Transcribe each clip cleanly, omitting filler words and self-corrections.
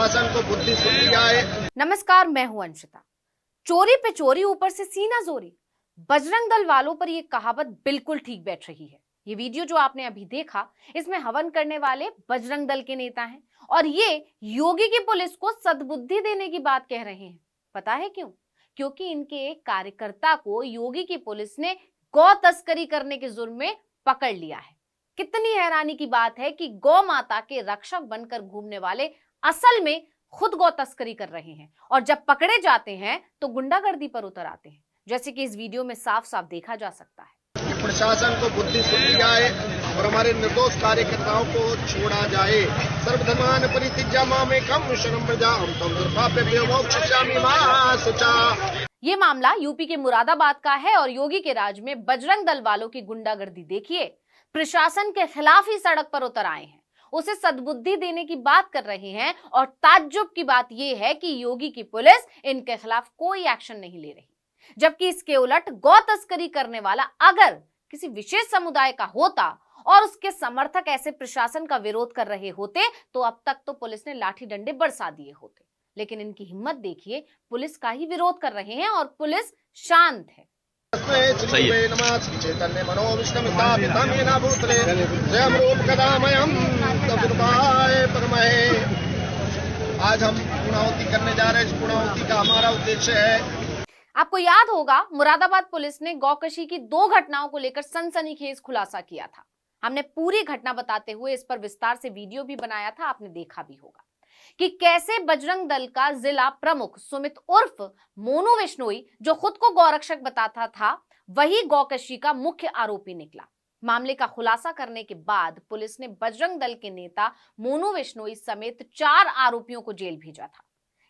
प्रशासन को बुद्धि सुनी जाए। नमस्कार, मैं हूं अंशिता। चोरी पे चोरी, ऊपर से सीना जोरी। बजरंग दल वालों पर यह कहावत बिल्कुल ठीक बैठ रही है। ये वीडियो जो आपने अभी देखा, इसमें हवन करने वाले बजरंग दल के नेता हैं और ये योगी की पुलिस को सद्बुद्धि देने की बात कह रहे हैं। पता है क्यों? क्योंकि इनके एक कार्यकर्ता को योगी की पुलिस ने गौ तस्करी करने के जुर्म में पकड़ लिया है। कितनी हैरानी की बात है कि गौ माता के रक्षक बनकर घूमने वाले असल में खुद गौ तस्करी कर रहे हैं और जब पकड़े जाते हैं तो गुंडागर्दी पर उतर आते हैं, जैसे कि इस वीडियो में साफ साफ देखा जा सकता है। प्रशासन को बुद्धि सुनी जाए और हमारे निर्दोष कार्यकर्ताओं को छोड़ा जाए। सर्वधर्मान परित्यज्य मामेकं शरणं व्रजामि तं दुर्पापेभ्यो मोक्षयिष्यामि मा शुचा। ये मामला यूपी के मुरादाबाद का है और योगी के राज में बजरंग दल वालों की गुंडागर्दी देखिए। प्रशासन के खिलाफ ही सड़क पर उतर आए हैं, उसे सद्बुद्धि देने की बात कर रहे हैं और ताज्जुब की बात यह है कि योगी की पुलिस इनके खिलाफ कोई एक्शन नहीं ले रही, जबकि इसके उलट गौ तस्करी करने वाला अगर किसी विशेष समुदाय का होता और उसके समर्थक ऐसे प्रशासन का विरोध कर रहे होते तो अब तक तो पुलिस ने लाठी डंडे बरसा दिए होते। लेकिन इनकी हिम्मत देखिए, पुलिस का ही विरोध कर रहे हैं और पुलिस शांत है। आज हम पूर्णाहुति करने जा रहे हैं। इस पूर्णाहुति का हमारा उद्देश्य है। आपको याद होगा, मुरादाबाद पुलिस ने गौकशी की 2 घटनाओं को लेकर सनसनीखेज खुलासा किया था। हमने पूरी घटना बताते हुए इस पर विस्तार से वीडियो भी बनाया था, आपने देखा भी होगा कि कैसे बजरंग दल का जिला प्रमुख सुमित उर्फ मोनू विश्नोई, जो खुद को गौरक्षक बताता था, वही गौकशी का मुख्य आरोपी निकला। मामले का खुलासा करने के बाद पुलिस ने बजरंग दल के नेता मोनू विश्नोई समेत 4 आरोपियों को जेल भेजा था।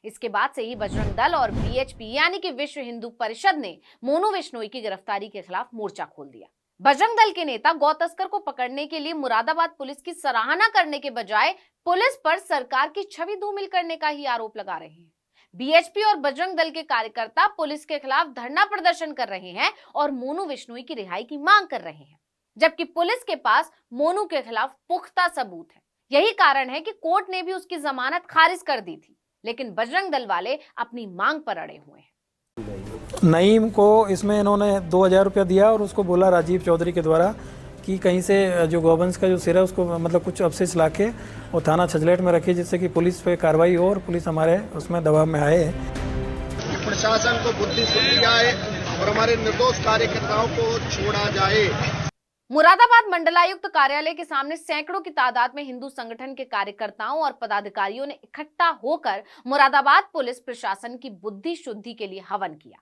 इसके बाद से ही बजरंग दल और बीएचपी यानी कि विश्व हिंदू परिषद ने मोनू विश्नोई की गिरफ्तारी के खिलाफ मोर्चा खोल दिया। बजरंग दल के नेता गौ तस्कर को पकड़ने के लिए मुरादाबाद पुलिस की सराहना करने के बजाय पुलिस पर सरकार की छवि धूमिल करने का ही आरोप लगा रहे हैं। बीएचपी और बजरंग दल के कार्यकर्ता पुलिस के खिलाफ धरना प्रदर्शन कर रहे हैं और मोनू विश्नोई की रिहाई की मांग कर रहे हैं, जबकि पुलिस के पास मोनू के खिलाफ पुख्ता सबूत है। यही कारण है कि कोर्ट ने भी उसकी जमानत खारिज कर दी थी, लेकिन बजरंग दल वाले अपनी मांग पर अड़े हुए हैं। नईम को इसमें इन्होंने 2000 रुपया दिया और उसको बोला राजीव चौधरी के द्वारा कि कहीं से जो गौवंश का जो सिर है उसको मतलब कुछ अवशेष लाके वो थाना छजलेट में रखे, जिससे कि पुलिस पे कार्रवाई हो और पुलिस हमारे उसमें दबाव में आए। प्रशासन को बुद्धि सुनी जाए और हमारे निर्दोष कार्यकर्ताओं को छोड़ा जाए। मुरादाबाद मंडलायुक्त कार्यालय के सामने सैकड़ों की तादाद में हिंदू संगठन के कार्यकर्ताओं और पदाधिकारियों ने इकट्ठा होकर मुरादाबाद पुलिस प्रशासन की बुद्धि शुद्धि के लिए हवन किया।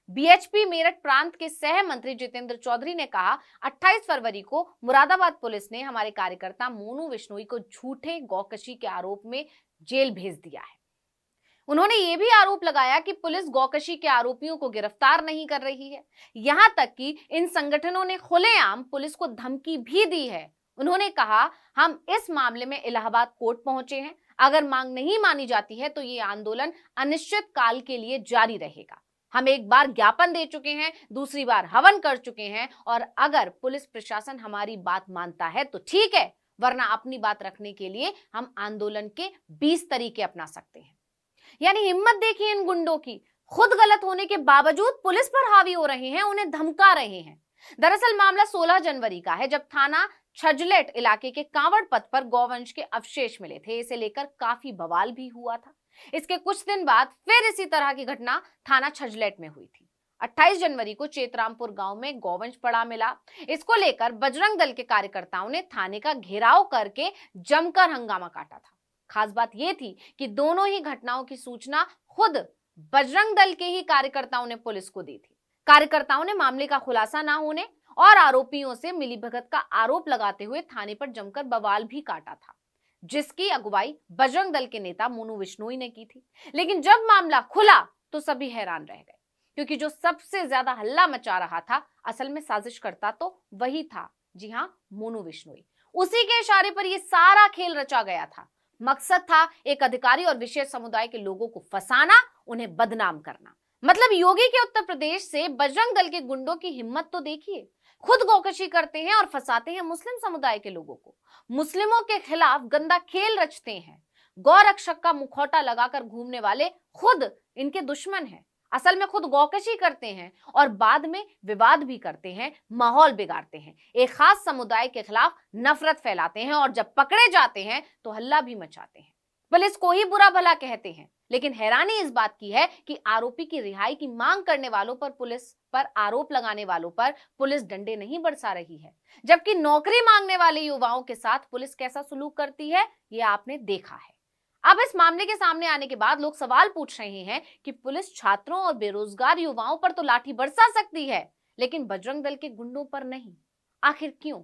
बीएचपी मेरठ प्रांत के सह मंत्री जितेंद्र चौधरी ने कहा, 28 फरवरी को मुरादाबाद पुलिस ने हमारे कार्यकर्ता मोनू विश्नोई को झूठे गौकशी के आरोप में जेल भेज दिया है। उन्होंने ये भी आरोप लगाया कि पुलिस गौकशी के आरोपियों को गिरफ्तार नहीं कर रही है, यहां तक कि इन संगठनों ने खुलेआम पुलिस को धमकी भी दी है। उन्होंने कहा, हम इस मामले में इलाहाबाद कोर्ट पहुंचे हैं, अगर मांग नहीं मानी जाती है तो ये आंदोलन अनिश्चित काल के लिए जारी रहेगा। हम एक बार ज्ञापन दे चुके हैं, दूसरी बार हवन कर चुके हैं और अगर पुलिस प्रशासन हमारी बात मानता है तो ठीक है, वरना अपनी बात रखने के लिए हम आंदोलन के 20 तरीके अपना सकते हैं। यानी हिम्मत देखिए इन गुंडों की, खुद गलत होने के बावजूद पुलिस पर हावी हो रहे हैं, उन्हें धमका रहे हैं। दरअसल मामला 16 जनवरी का है, जब थाना छजलेट इलाके के कांवड़ पथ पर गौवंश के अवशेष मिले थे। इसे लेकर काफी बवाल भी हुआ था। इसके कुछ दिन बाद फिर इसी तरह की घटना थाना छजलेट में हुई थी। 28 जनवरी को चेतरामपुर गांव में गौवंश पड़ा मिला। इसको लेकर बजरंग दल के कार्यकर्ताओं ने थाने का घेराव करके जमकर हंगामा काटा था। खास बात यह थी कि दोनों ही घटनाओं की सूचना खुद बजरंग दल के ही कार्यकर्ताओं ने पुलिस को दी थी। कार्यकर्ताओं ने मामले का खुलासा ना होने और आरोपियों से मिलीभगत का आरोप लगाते हुए थाने पर जमकर बवाल भी काटा था, जिसकी अगुवाई बजरंग दल के नेता मोनू विश्नोई ने की थी। लेकिन जब मामला खुला तो सभी हैरान रह गए, क्योंकि जो सबसे ज्यादा हल्ला मचा रहा था असल में साजिश करता तो वही था, जी हाँ, मोनू विश्नोई। उसी के इशारे पर यह सारा खेल रचा गया था। मकसद था एक अधिकारी और विशेष समुदाय के लोगों को फंसाना, उन्हें बदनाम करना। मतलब योगी के उत्तर प्रदेश से बजरंग दल के गुंडों की हिम्मत तो देखिए, खुद गौकशी करते हैं और फंसाते हैं मुस्लिम समुदाय के लोगों को, मुस्लिमों के खिलाफ गंदा खेल रचते हैं। गौरक्षक का मुखौटा लगाकर घूमने वाले खुद इनके दुश्मन हैं। असल में खुद गौकशी करते हैं और बाद में विवाद भी करते हैं, माहौल बिगाड़ते हैं, एक खास समुदाय के खिलाफ नफरत फैलाते हैं और जब पकड़े जाते हैं तो हल्ला भी मचाते हैं। पुलिस को ही बुरा भला कहते हैं, लेकिन हैरानी इस बात की है कि आरोपी की रिहाई की मांग करने वालों पर, पुलिस पर आरोप लगाने वालों पर पुलिस डंडे नहीं बरसा रही है, जबकि नौकरी मांगने वाले युवाओं के साथ पुलिस कैसा सलूक करती है ये आपने देखा है। अब इस मामले के सामने आने के बाद लोग सवाल पूछ रहे हैं कि पुलिस छात्रों और बेरोजगार युवाओं पर तो लाठी बरसा सकती है, लेकिन बजरंग दल के गुंडों पर नहीं। आखिर क्यों?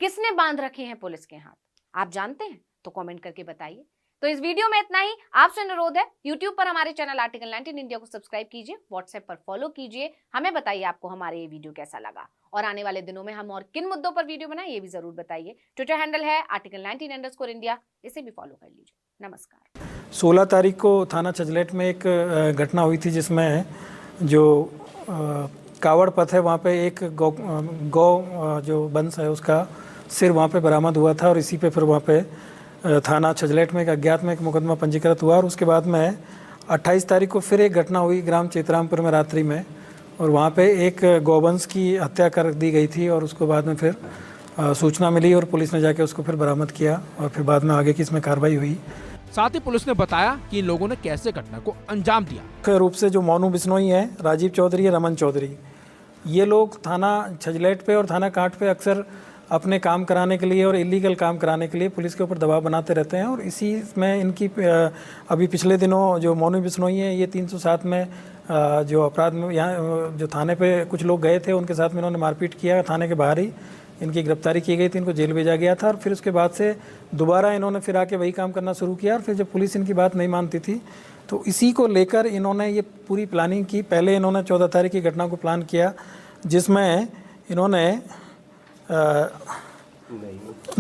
किसने बांध रखे हैं पुलिस के हाथ? आप जानते हैं तो कमेंट करके बताइए। तो इस वीडियो में इतना ही। आपसे अनुरोध है, YouTube पर हमारे चैनल आर्टिकल 19 इंडिया को सब्सक्राइब कीजिए, WhatsApp पर फॉलो कीजिए। हमें बताइए आपको हमारे ये वीडियो कैसा लगा और आने वाले दिनों में हम और किन मुद्दों पर वीडियो बनाएं ये भी जरूर बताइए। ट्विटर हैंडल है article19_India, इसे भी फॉलो कर लीजिए। नमस्कार। 16 तारीख को थाना छजलेट में एक घटना हुई थी जिसमें जो कावड़ पथ है वहाँ पे एक गौ जो वंश है उसका सिर वहाँ पे बरामद हुआ था और इसी पे फिर वहाँ पे थाना छजलेट में एक अज्ञात में एक मुकदमा पंजीकृत हुआ। और उसके बाद में 28 तारीख को फिर एक घटना हुई ग्राम चेतरामपुर में रात्रि में, और वहाँ पे एक गौवंश की हत्या कर दी गई थी और उसको बाद में फिर सूचना मिली और पुलिस ने जाके उसको फिर बरामद किया और फिर बाद में आगे की इसमें कार्रवाई हुई। साथ ही पुलिस ने बताया कि इन लोगों ने कैसे घटना को अंजाम दिया। मुख्य रूप से जो मोनू बिश्नोई है, राजीव चौधरी है, रमन चौधरी, ये लोग थाना छजलेट पे और थाना कांट पे अक्सर अपने काम कराने के लिए और इलीगल काम कराने के लिए पुलिस के ऊपर दबाव बनाते रहते हैं। और इसी में इनकी अभी पिछले दिनों जो मोनू बिश्नोई है ये 307 में जो अपराध में यहाँ जो थाने पे कुछ लोग गए थे उनके साथ में इन्होंने मारपीट किया, थाने के बाहर ही इनकी गिरफ्तारी की गई थी, इनको जेल भेजा गया था। और फिर उसके बाद से दोबारा इन्होंने फिर आके वही काम करना शुरू किया और फिर जब पुलिस इनकी बात नहीं मानती थी तो इसी को लेकर इन्होंने ये पूरी प्लानिंग की। पहले इन्होंने 14 तारीख की घटना को प्लान किया जिसमें इन्होंने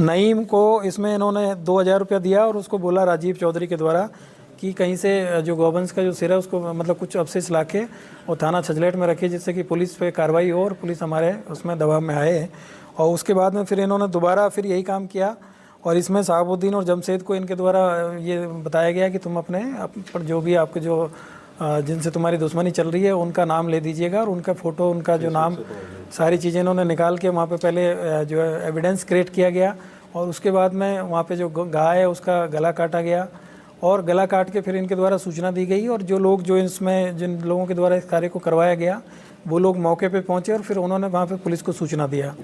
नईम को इसमें इन्होंने 2000 रुपया दिया और उसको बोला राजीव चौधरी के द्वारा कि कहीं से जो गौवंश का जो सिर है उसको मतलब कुछ अवशेष लाके और थाना छजलेट में रखे जिससे कि पुलिस पे कार्रवाई हो और पुलिस हमारे उसमें दबाव में आए। और उसके बाद में फिर इन्होंने दोबारा फिर यही काम किया और इसमें साहबुद्दीन और जमशेद को इनके द्वारा ये बताया गया कि तुम अपने जो भी आपके जो जिनसे तुम्हारी दुश्मनी चल रही है उनका नाम ले दीजिएगा और उनका फ़ोटो, उनका जो नाम, सारी चीज़ें इन्होंने निकाल के वहाँ पे पहले जो है एविडेंस क्रिएट किया गया और उसके बाद में वहाँ पे जो गाय है उसका गला काटा गया और गला काट के फिर इनके द्वारा सूचना दी गई। और जो लोग जो इसमें जिन लोगों के द्वारा इस कार्य को करवाया गया वो लोग मौके पे पहुँचे और फिर उन्होंने वहाँ पे पुलिस को सूचना दिया।